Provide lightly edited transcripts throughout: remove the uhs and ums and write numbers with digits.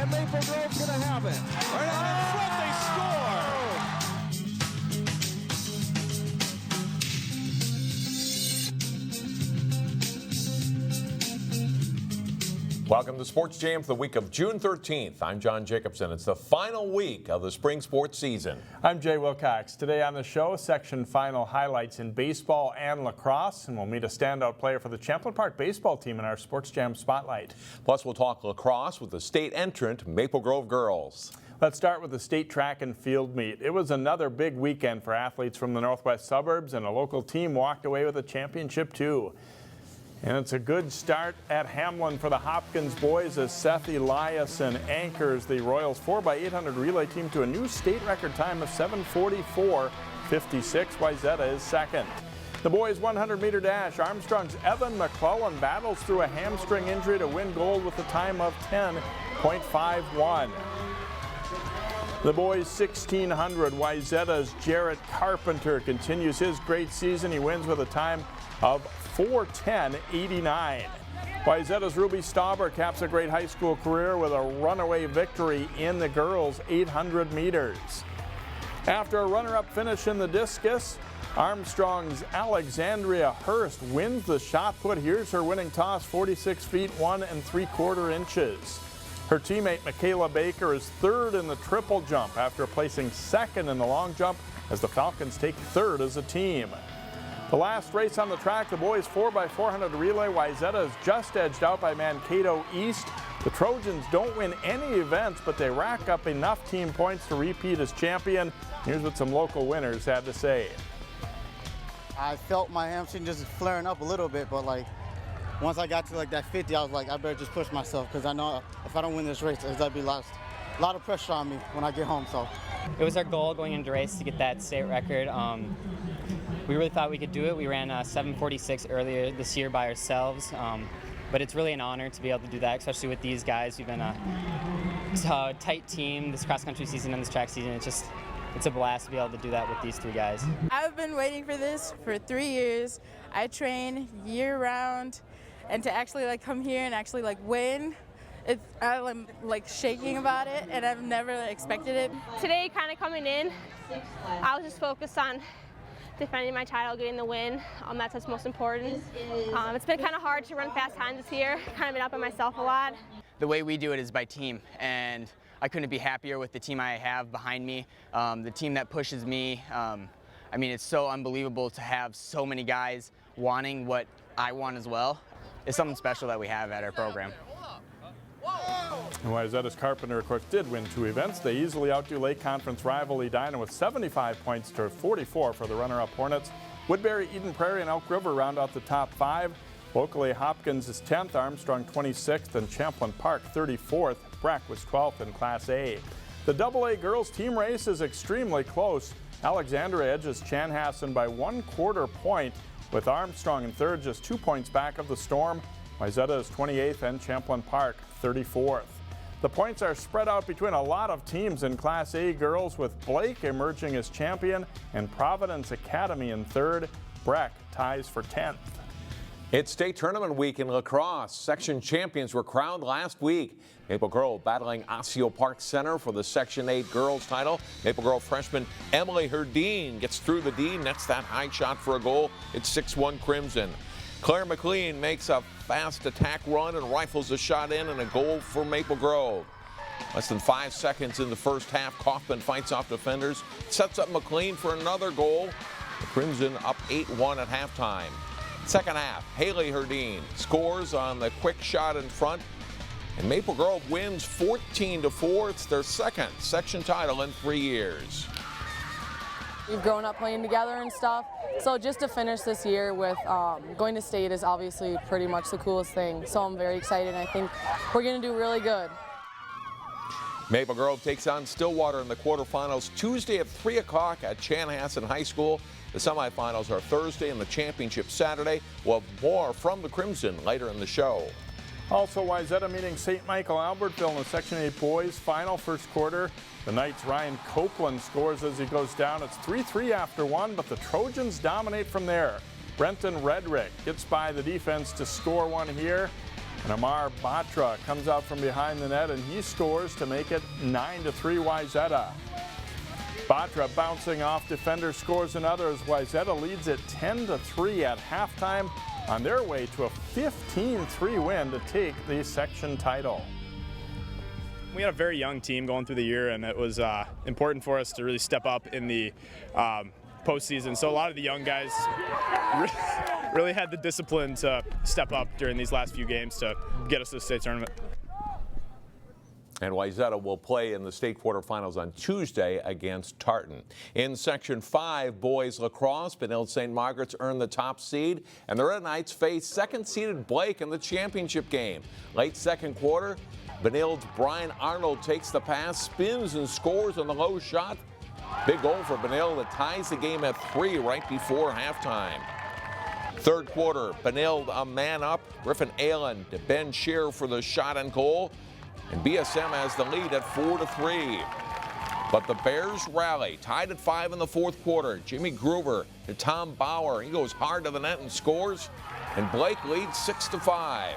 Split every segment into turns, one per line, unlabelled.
and Maple Grove's going to have it. Right out in front, they score!
Welcome to Sports Jam for the week of June 13th. I'm John Jacobson. It's the final week of the spring sports season.
I'm Jay Wilcox. Today on the show, section final highlights in baseball and lacrosse, and we'll meet a standout player for the Champlin Park baseball team in our Sports Jam Spotlight.
Plus, we'll talk lacrosse with the state entrant Maple Grove girls.
Let's start with the state track and field meet. It was another big weekend for athletes from the northwest suburbs, and a local team walked away with a championship too. And it's a good start at Hamlin for the Hopkins boys as Seth Eliason anchors the Royals 4x800 relay team to a new state record time of 7:44.56. Wayzata is second. The boys 100-meter dash, Armstrong's Evan McClellan battles through a hamstring injury to win gold with a time of 10.51. The boys 1600, Wayzata's Jarrett Carpenter continues his great season. He wins with a time of 4:10.89. Wayzata's Ruby Stauber caps a great high school career with a runaway victory in the girls 800 meters. After a runner-up finish in the discus, Armstrong's Alexandria Hurst wins the shot put. Here's her winning toss, 46 feet 1 3/4 inches. Her teammate Michaela Baker is third in the triple jump after placing second in the long jump as the Falcons take third as a team. The last race on the track, the boys 4x400 relay, Wayzata is just edged out by Mankato East. The Trojans don't win any events, but they rack up enough team points to repeat as champion. Here's what some local winners had to say.
I felt my hamstring just flaring up a little bit, but once I got to that 50, I was like, I better just push myself because I know if I don't win this race, there'll be a lot of pressure on me when I get home. So
it was our goal going into the race to get that state record. We really thought we could do it. We ran 7:46 earlier this year by ourselves, but it's really an honor to be able to do that, especially with these guys. We've been a tight team this cross-country season and this track season. It's a blast to be able to do that with these three guys.
I've been waiting for this for 3 years. I train year-round, and to actually come here and actually win, I'm shaking about it, and I've never expected it.
Today, kind of coming in, I was just focused on defending my title, getting the win. That's what's most important. It's been kind of hard to run fast times this year. Kind of been up on myself a lot.
The way we do it is by team, and I couldn't be happier with the team I have behind me. The team that pushes me. It's so unbelievable to have so many guys wanting what I want as well. It's something special that we have at our program.
And Wayzata's Carpenter, of course, did win 2 events. They easily outdo Lake Conference rival Edina with 75 points to 44 for the runner-up Hornets. Woodbury, Eden Prairie, and Elk River round out the top 5. Locally, Hopkins is 10th, Armstrong 26th, and Champlin Park 34th. Breck was 12th in Class A. The AA girls team race is extremely close. Alexandria edges Chanhassen by 1/4 point, with Armstrong in third, just 2 points back of the Storm. Wayzata is 28th and Champlin Park 34th. The points are spread out between a lot of teams in Class A girls, with Blake emerging as champion and Providence Academy in third. Breck ties for 10th.
It's state tournament week in lacrosse. Section champions were crowned last week. Maple Grove battling Osseo Park Center for the Section 8 girls title. Maple Grove freshman Emily Herdeen gets through the D, nets that high shot for a goal. It's 6-1 Crimson. Clare McLean makes a fast attack run and rifles a shot in, and a goal for Maple Grove. Less than 5 seconds in the first half, Kaufman fights off defenders, sets up McLean for another goal. The Crimson up 8-1 at halftime. Second half, Haley Herdeen scores on the quick shot in front, and Maple Grove wins 14-4. It's their second section title in 3 years.
We've grown up playing together and stuff, so just to finish this year with going to state is obviously pretty much the coolest thing. So I'm very excited, and I think we're going to do really good.
Maple Grove takes on Stillwater in the quarterfinals Tuesday at 3 o'clock at Chanhassen High School. The semifinals are Thursday and the championship Saturday. We'll have more from the Crimson later in the show.
Also, Wayzata meeting St. Michael Albertville in the Section 8 boys final first quarter. The Knights' Ryan Copeland scores as he goes down. It's 3-3 after 1, but the Trojans dominate from there. Brenton Redrick gets by the defense to score one here. And Amar Batra comes out from behind the net and he scores to make it 9-3 Wayzata. Batra bouncing off defender scores another as Wayzata leads it 10-3 at halftime on their way to a 15-3 win to take the section title.
We had a very young team going through the year, and it was important for us to really step up in the postseason. So a lot of the young guys really had the discipline to step up during these last few games to get us to the state tournament.
And Wayzata will play in the state quarterfinals on Tuesday against Tartan. In Section 5, boys lacrosse, Benilde St. Margaret's earned the top seed, and the Red Knights face second-seeded Blake in the championship game. Late second quarter, Benilde's Brian Arnold takes the pass, spins and scores on the low shot. Big goal for Benilde that ties the game at 3 right before halftime. Third quarter, Benilde a man up. Griffin Allen to Ben Shearer for the shot and goal. And BSM has the lead at 4-3. But the Bears rally, tied at 5 in the fourth quarter. Jimmy Groover to Tom Bauer. He goes hard to the net and scores. And Blake leads 6-5.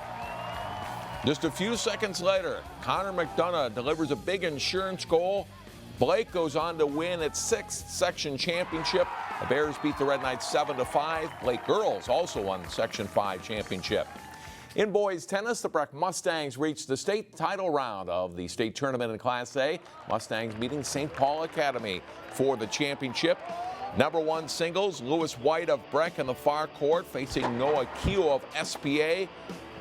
Just a few seconds later, Connor McDonough delivers a big insurance goal. Blake goes on to win its 6th section championship. The Bears beat the Red Knights 7-5. Blake girls also won the Section 5 championship. In boys tennis, the Breck Mustangs reached the state title round of the state tournament in Class A. Mustangs meeting St. Paul Academy for the championship. Number 1 singles, Lewis White of Breck in the far court facing Noah Keogh of SPA.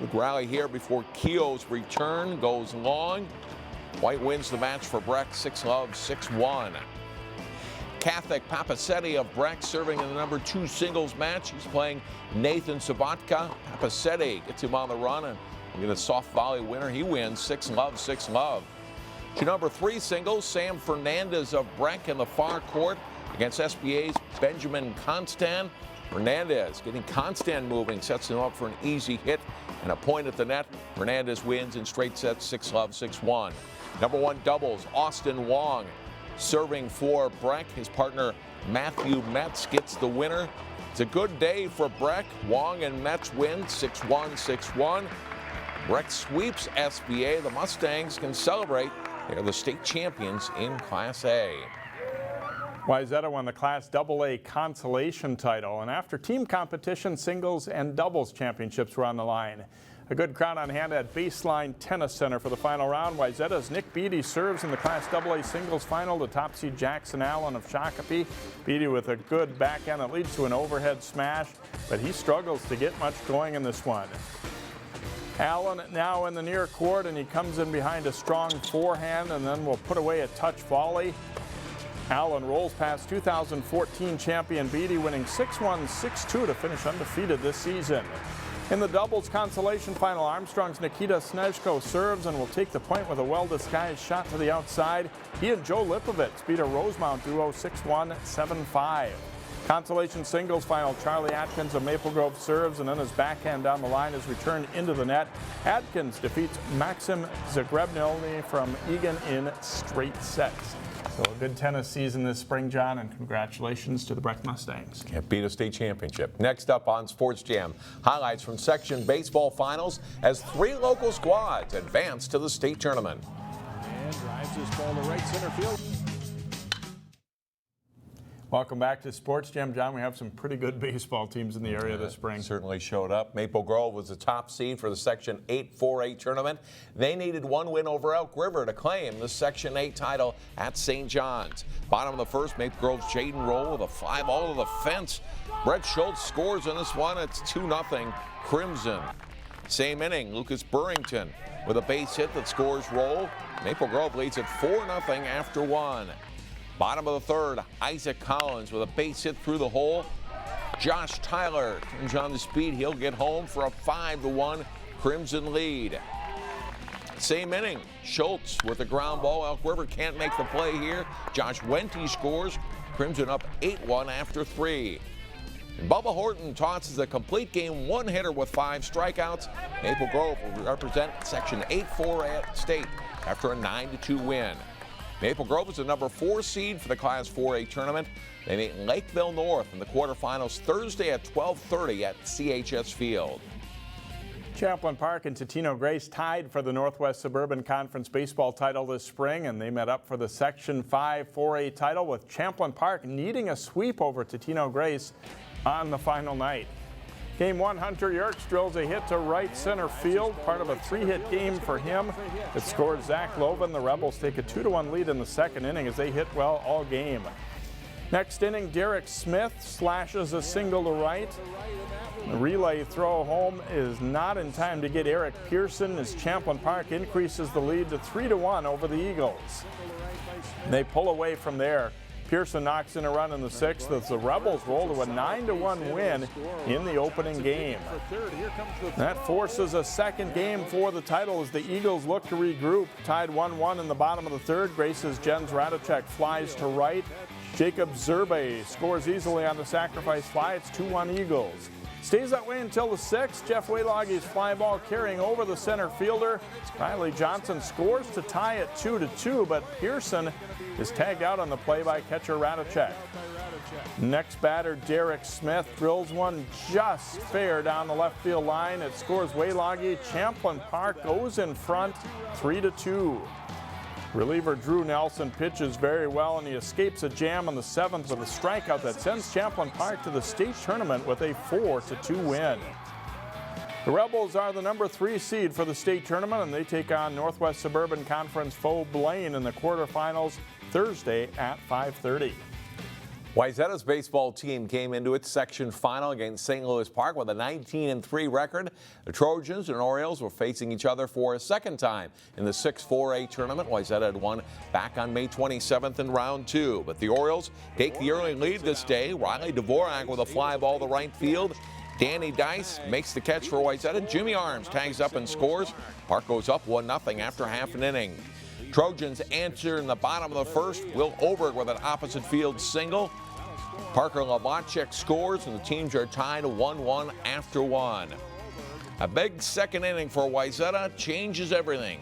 Good rally here before Keogh's return goes long. White wins the match for Breck 6-love, 6-1. Catholic Papasetti of Breck serving in the number 2 singles match. He's playing Nathan Sabatka. Papasetti gets him on the run and we get a soft volley winner. He wins 6-love, 6-love. To number 3 singles, Sam Fernandez of Breck in the far court against SPA's Benjamin Constant. Fernandez getting Constant moving, sets him up for an easy hit and a point at the net. Fernandez wins in straight sets, 6-love, 6-1. Number 1 doubles, Austin Wong serving for Breck. His partner Matthew Metz gets the winner. It's a good day for Breck. Wong and Metz win 6-1, 6-1. Breck sweeps SBA. The Mustangs can celebrate. They're the state champions in Class A.
Wayzata won the Class AA consolation title, and after team competition, singles and doubles championships were on the line. A good crowd on hand at Baseline Tennis Center for the final round. Wayzata's Nick Beatty serves in the Class AA singles final. The top seed Jackson Allen of Shakopee. Beatty with a good backhand that leads to an overhead smash, but he struggles to get much going in this one. Allen now in the near court, and he comes in behind a strong forehand and then will put away a touch volley. Allen rolls past 2014 champion Beatty, winning 6-1, 6-2 to finish undefeated this season. In the doubles consolation final, Armstrong's Nikita Snezhko serves and will take the point with a well-disguised shot to the outside. He and Joe Lipovitz beat a Rosemount duo 6-1, 7-5. Consolation singles final, Charlie Atkins of Maple Grove serves, and then his backhand down the line is returned into the net. Atkins defeats Maxim Zagrebnilny from Egan in straight sets. So a good tennis season this spring, John, and congratulations to the Breck Mustangs.
Can't beat a state championship. Next up on Sports Jam, highlights from section baseball finals as 3 local squads advance to the state tournament.
And drives this ball to right center field.
Welcome back to Sports Jam, John. We have some pretty good baseball teams in the area this spring.
Certainly showed up. Maple Grove was the top seed for the Section 8 4A tournament. They needed 1 win over Elk River to claim the Section 8 title at St. John's. Bottom of the first, Maple Grove's Jaden Roll with a fly ball to the fence. Brett Schultz scores in this one. It's 2-0 Crimson. Same inning, Lucas Burrington with a base hit that scores Roll. Maple Grove leads at 4-0 after 1. Bottom of the third, Isaac Collins with a base hit through the hole. Josh Tyler turns on the speed. He'll get home for a 5-1 Crimson lead. Same inning, Schultz with a ground ball. Elk River can't make the play here. Josh Wente scores. Crimson up 8-1 after 3. And Bubba Horton tosses a complete game 1-hitter with 5 strikeouts. Maple Grove will represent Section 8 4A state after a 9-2 win. Maple Grove is the number 4 seed for the Class 4A tournament. They meet Lakeville North in the quarterfinals Thursday at 12:30 at CHS Field.
Champlin Park and Totino Grace tied for the Northwest Suburban Conference baseball title this spring, and they met up for the Section 5 4A title, with Champlin Park needing a sweep over Totino Grace on the final night. Game 1, Hunter Yerkes drills a hit to right center field, part of a 3-hit game for him. It scores Zach Loven. The Rebels take a 2-1 lead in the second inning as they hit well all game. Next inning, Derek Smith slashes a single to right. The relay throw home is not in time to get Eric Pearson as Champlin Park increases the lead to 3-1 over the Eagles. They pull away from there. Pearson knocks in a run in the 6th as the Rebels roll to a 9-1 win in the opening game. That forces a second game for the title as the Eagles look to regroup. Tied 1-1 in the bottom of the 3rd. Grace's Jens Radicek flies to right. Jacob Zerbe scores easily on the sacrifice fly. It's 2-1 Eagles. Stays that way until the 6th. Jeff Waylogi's fly ball carrying over the center fielder. Riley Johnson scores to tie it 2-2, but Pearson is tagged out on the play by catcher Radicek. Next batter, Derek Smith, drills one just fair down the left field line. It scores Waylogi. Champlin Park goes in front 3-2. Reliever Drew Nelson pitches very well, and he escapes a jam on the 7th with a strikeout that sends Champlin Park to the state tournament with a 4-2 win. The Rebels are the number 3 seed for the state tournament, and they take on Northwest Suburban Conference foe Blaine in the quarterfinals Thursday at 5:30.
Wayzata's baseball team came into its section final against St. Louis Park with a 19-3 record. The Trojans and Orioles were facing each other for a second time in the 6-4A tournament. Wayzata had won back on May 27th in round 2. But the Orioles take the early lead this day. Riley Dvorak with a fly ball to right field. Danny Dice makes the catch for Wayzata. Jimmy Arms tags up and scores. Park goes up 1-0 after half an inning. Trojans answer in the bottom of the 1st. Will Oberg with an opposite field single. Parker Lavacek scores, and the teams are tied 1-1 after 1. A big second inning for Wayzata changes everything.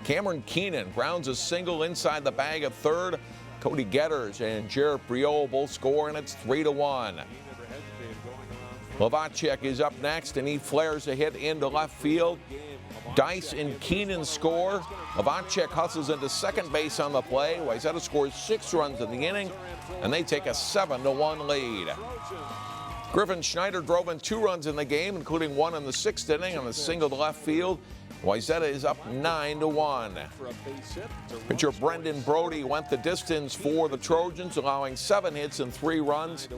Cameron Keenan grounds a single inside the bag of 3rd. Cody Getters and Jarrett Briol both score, and it's 3-1. Lavacek is up next, and he flares a hit into left field. Dice and Keenan score. Lavacek hustles into second base on the play. Wayzata scores 6 runs in the inning, and they take a 7-1 lead. Griffin Schneider drove in 2 runs in the game, including 1 in the 6th inning on a single to left field. Wayzata is up 9-1. Pitcher Brendan Brody went the distance for the Trojans, allowing 7 hits and 3 runs,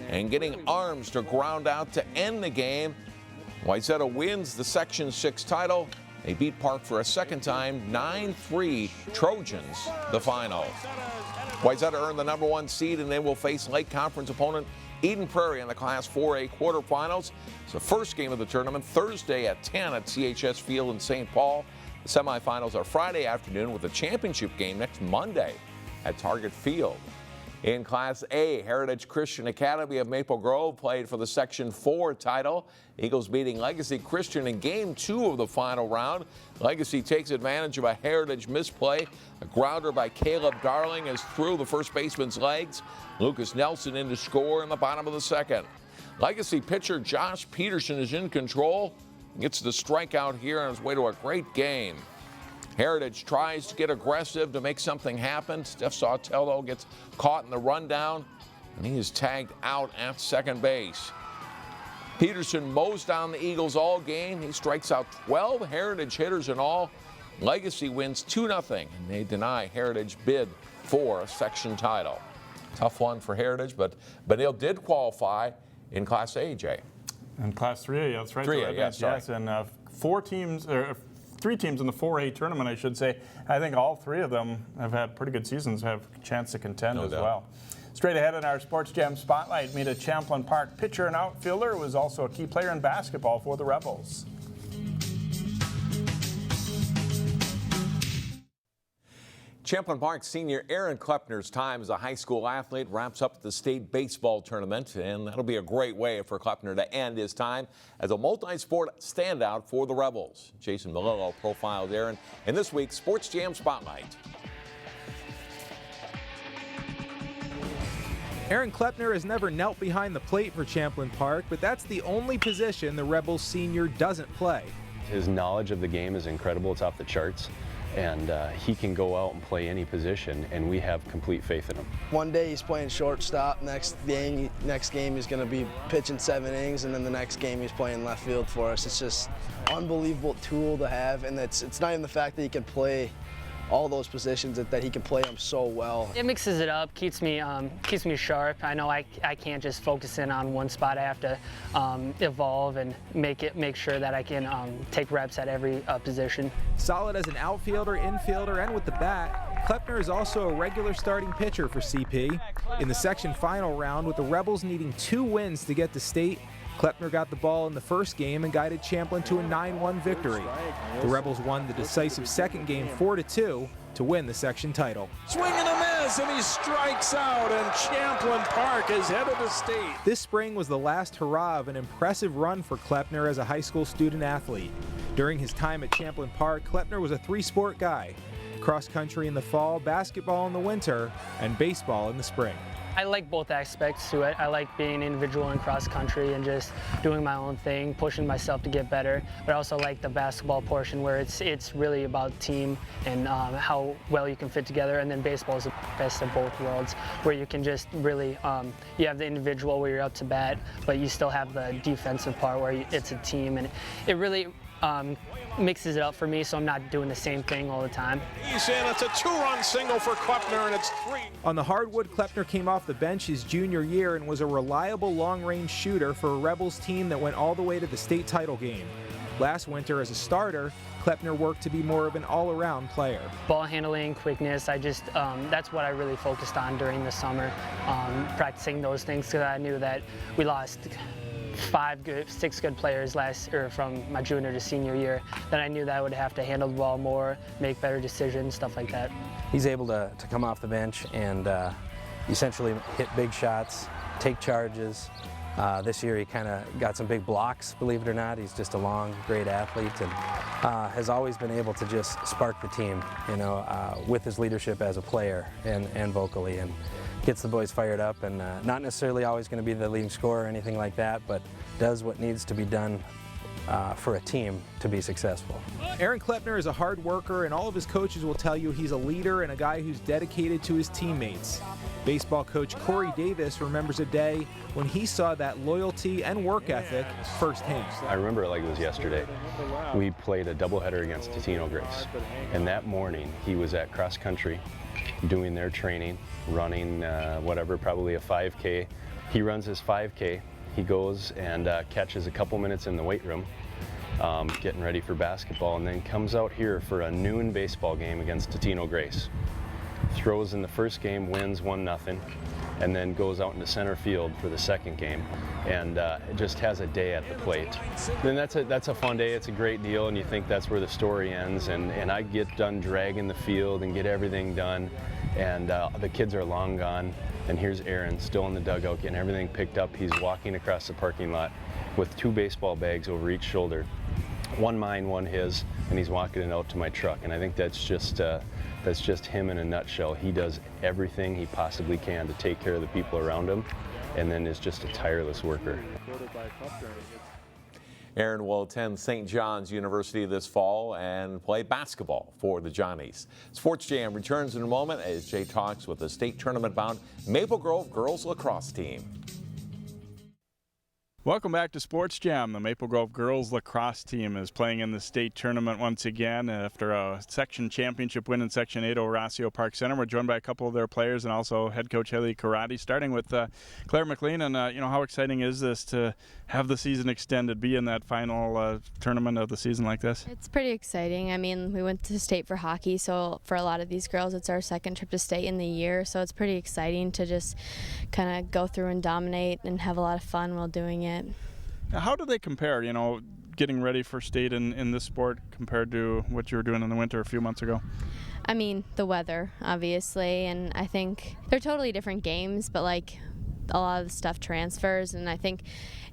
and getting Arms to ground out to end the game. Wayzata wins the Section 6 title. They beat Park for a second time, 9-3 Trojans, the final. Wayzata earned the number 1 seed, and they will face Lake Conference opponent Eden Prairie in the Class 4A quarterfinals. It's the first game of the tournament, Thursday at 10 at CHS Field in St. Paul. The semifinals are Friday afternoon, with the championship game next Monday at Target Field. In Class A, Heritage Christian Academy of Maple Grove played for the Section 4 title. Eagles beating Legacy Christian in Game 2 of the final round. Legacy takes advantage of a Heritage misplay. A grounder by Caleb Darling is through the first baseman's legs. Lucas Nelson in to score in the bottom of the 2nd. Legacy pitcher Josh Peterson is in control. Gets the strikeout here on his way to a great game. Heritage tries to get aggressive to make something happen. Steph Sautello gets caught in the rundown, and he is tagged out at second base. Peterson mows down the Eagles all game. He strikes out 12 Heritage hitters in all. Legacy wins 2-0, and they deny Heritage bid for a section title. Tough one for Heritage, but Benil did qualify in Class A, Jay.
In Class 3A, that's right.
3A,
yes, and 3 teams in the 4A tournament, I should say. I think all 3 of them have had pretty good seasons, have a chance to contend as well. Straight ahead in our Sports Jam Spotlight, meet a Champlin Park pitcher and outfielder who was also a key player in basketball for the Rebels.
Champlin Park senior Aaron Kloeppner's time as a high school athlete wraps up the state baseball tournament, and that'll be a great way for Kloeppner to end his time as a multi-sport standout for the Rebels. Jason Melillo profiled Aaron in this week's Sports Jam Spotlight.
Aaron Kloeppner has never knelt behind the plate for Champlin Park, but that's the only position the Rebels senior doesn't play.
His knowledge of the game is incredible. It's off the charts. And he can go out and play any position, and we have complete faith in him.
One day he's playing shortstop, next game he's going to be pitching 7 innings, and then the next game he's playing left field for us. It's just unbelievable tool to have, and it's not even the fact that he can play all those positions, that he can play them so well.
It mixes it up, keeps me sharp. I know I can't just focus in on one spot. I have to evolve and make sure that I can take reps at every position.
Solid as an outfielder, infielder, and with the bat, Kloeppner is also a regular starting pitcher for CP. In the section final round, with the Rebels needing 2 wins to get to state, Kloeppner got the ball in the first game and guided Champlin to a 9-1 victory. The Rebels won the decisive second game 4-2 to win the section title.
Swing and a miss, and he strikes out, and Champlin Park is headed to state.
This spring was the last hurrah of an impressive run for Kloeppner as a high school student athlete. During his time at Champlin Park, Kloeppner was a 3-sport guy: cross country in the fall, basketball in the winter, and baseball in the spring.
I like both aspects to it. I like being an individual in cross country and just doing my own thing, pushing myself to get better. But I also like the basketball portion where it's really about team and how well you can fit together. And then baseball is the best of both worlds, where you can just really, you have the individual where you're up to bat, but you still have the defensive part where it's a team. And it really mixes it up for me, so I'm not doing the same thing all the time.
He's in. It's a 2-run single for Kloeppner, and it's 3.
On the hardwood, Kloeppner came off the bench his junior year and was a reliable long-range shooter for a Rebels team that went all the way to the state title game. Last winter, as a starter, Kloeppner worked to be more of an all-around player. Ball handling, quickness, that's what I really focused on during the summer, practicing those things, because I knew that we lost 6 good players from my junior to senior year. Then I knew that I would have to handle the ball more, make better decisions, stuff like that.
He's able to come off the bench and essentially hit big shots, take charges. This year he kind of got some big blocks, believe it or not. He's just a long, great athlete, and has always been able to just spark the team, with his leadership as a player and vocally, and gets the boys fired up, and not necessarily always going to be the leading scorer or anything like that, but does what needs to be done for a team to be successful.
Aaron Kloeppner is a hard worker, and all of his coaches will tell you he's a leader and a guy who's dedicated to his teammates. Baseball coach Corey Davis remembers a day when he saw that loyalty and work ethic firsthand.
I remember it like it was yesterday. We played a doubleheader against Totino Grace, and that morning he was at cross country doing their training, running probably a 5K. He runs his 5K. He goes and catches a couple minutes in the weight room, getting ready for basketball, and then comes out here for a noon baseball game against Totino Grace. Throws in the first game, wins 1-0, and then goes out into center field for the second game, and just has a day at the plate. Then that's a fun day. It's a great deal, and you think that's where the story ends. And I get done dragging the field and get everything done, and the kids are long gone. And here's Aaron still in the dugout getting everything picked up. He's walking across the parking lot with 2 baseball bags over each shoulder, one mine, one his, and he's walking it out to my truck. And I think that's just him in a nutshell. He does everything he possibly can to take care of the people around him, and then is just a tireless worker.
Aaron will attend St. John's University this fall and play basketball for the Johnnies. Sports Jam returns in a moment as Jay talks with the state tournament-bound Maple Grove girls lacrosse team.
Welcome back to Sports Jam. The Maple Grove girls lacrosse team is playing in the state tournament once again after a section championship win in Section 8 over Osseo Park Center. We're joined by a couple of their players and also head coach Haley Corradi, starting with Clare McLean. And how exciting is this to have the season extended, be in that final tournament of the season like this?
It's pretty exciting. I mean, we went to state for hockey, so for a lot of these girls, it's our second trip to state in the year. So it's pretty exciting to just kind of go through and dominate and have a lot of fun while doing it.
How do they compare, getting ready for state in this sport compared to what you were doing in the winter a few months ago?
I mean, the weather, obviously, and I think they're totally different games, but a lot of the stuff transfers, and I think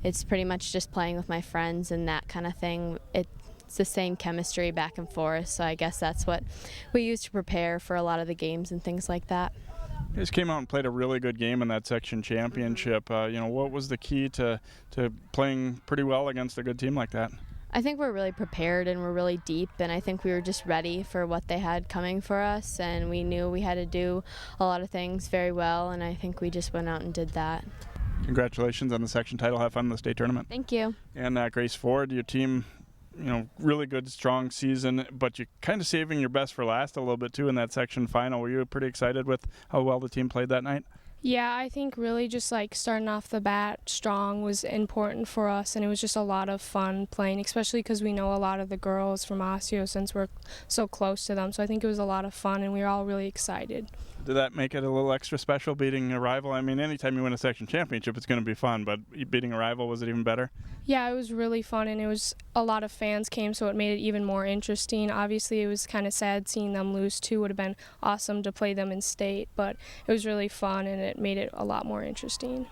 it's pretty much just playing with my friends and that kind of thing. It's the same chemistry back and forth, so I guess that's what we use to prepare for a lot of the games and things like that.
You guys came out and played a really good game in that section championship. What was the key to playing pretty well against a good team like that?
I think we're really prepared and we're really deep, and I think we were just ready for what they had coming for us, and we knew we had to do a lot of things very well, and I think we just went out and did that.
Congratulations on the section title. Have fun in the state tournament.
Thank you.
And Grace Ford, your team, really good, strong season, but you're kind of saving your best for last a little bit too in that section final. Were you pretty excited with how well the team played that night?
Yeah, I think really just like starting off the bat strong was important for us, and it was just a lot of fun playing, especially because we know a lot of the girls from Osseo since we're so close to them. So I think it was a lot of fun, and we were all really excited.
Did that make it a little extra special, beating a rival? I mean, anytime you win a section championship, it's going to be fun, but beating a rival, was it even better?
Yeah, it was really fun, and it was a lot of fans came, so it made it even more interesting. Obviously, it was kind of sad seeing them lose too. Would have been awesome to play them in state, but it was really fun, and it made it a lot more interesting.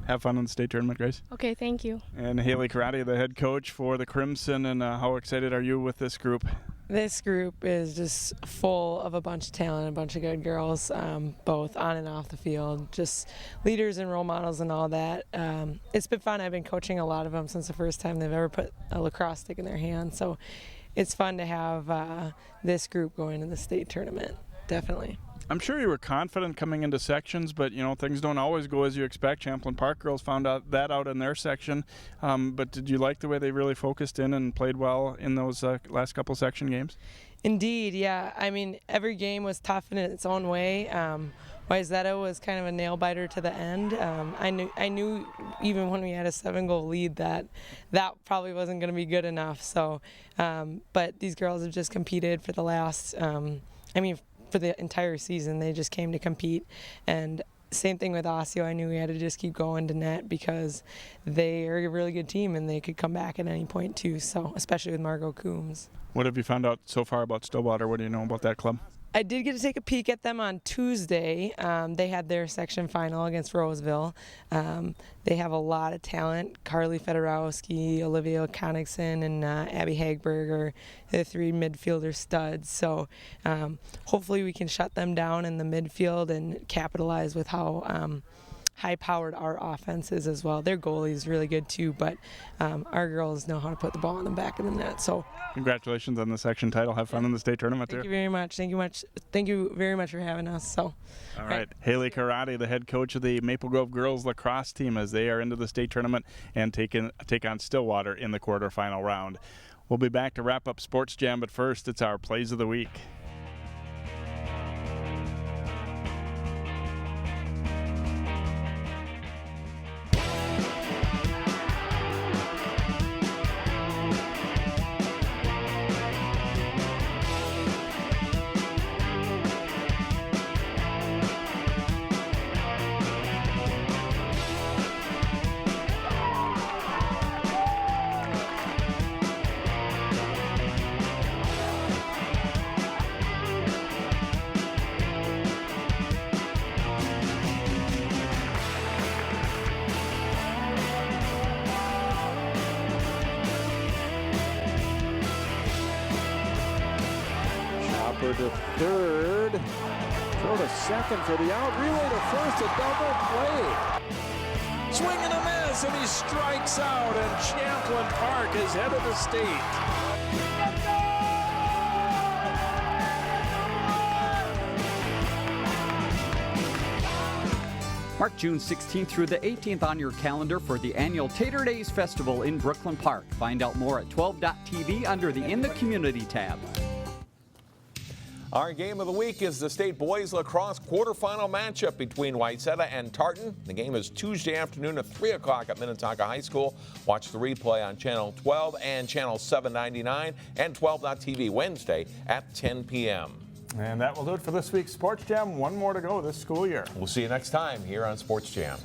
Have fun in the state tournament, Grace.
Okay, thank you.
And Haley Corradi, the head coach for the Crimson, and how excited are you with this group?
This group is just full of a bunch of talent, a bunch of good girls, both on and off the field, just leaders and role models and all that. It's been fun. I've been coaching a lot of them since the first time they've ever put a lacrosse stick in their hand, so it's fun to have this group going to the state tournament, definitely.
I'm sure you were confident coming into sections, but things don't always go as you expect. Champlin Park girls found out in their section. But did you like the way they really focused in and played well in those last couple section games?
Indeed, yeah. I mean, every game was tough in its own way. Wayzata was kind of a nail biter to the end. I knew even when we had a 7-goal lead that probably wasn't going to be good enough. So, but these girls have just competed for the last. For the entire season. They just came to compete, and same thing with Osseo. I knew we had to just keep going to net because they are a really good team and they could come back at any point too, so especially with Margot Coombs.
What have you found out so far about Stillwater? What do you know about that club?
I did get to take a peek at them on Tuesday. They had their section final against Roseville. They have a lot of talent. Carly Fedorowski, Olivia Konigson, and Abby Hagberg are the 3 midfielder studs. So hopefully we can shut them down in the midfield and capitalize with how high-powered our offense is as well. Their goalie is really good too, but our girls know how to put the ball in the back of the net. So
congratulations on the section title. Have fun in the state tournament.
Thank you very much. Thank you very much for having us. So
all right. Haley Corradi, the head coach of the Maple Grove girls lacrosse team, as they are into the state tournament and take on Stillwater in the quarterfinal round. We'll be back to wrap up Sports Jam, but first it's our Plays of the Week.
To third, throw to second for the out, relay to first, a double play. Swing and a miss, and he strikes out, and Champlin Park is head of the state.
Mark June 16th through the 18th on your calendar for the annual Tater Days Festival in Brooklyn Park. Find out more at 12.tv under the In the Community tab.
Our game of the week is the state boys lacrosse quarterfinal matchup between Wayzata and Tartan. The game is Tuesday afternoon at 3 o'clock at Minnetonka High School. Watch the replay on Channel 12 and Channel 799 and 12.tv Wednesday at 10 p.m.
And that will do it for this week's Sports Jam. One more to go this school year.
We'll see you next time here on Sports Jam.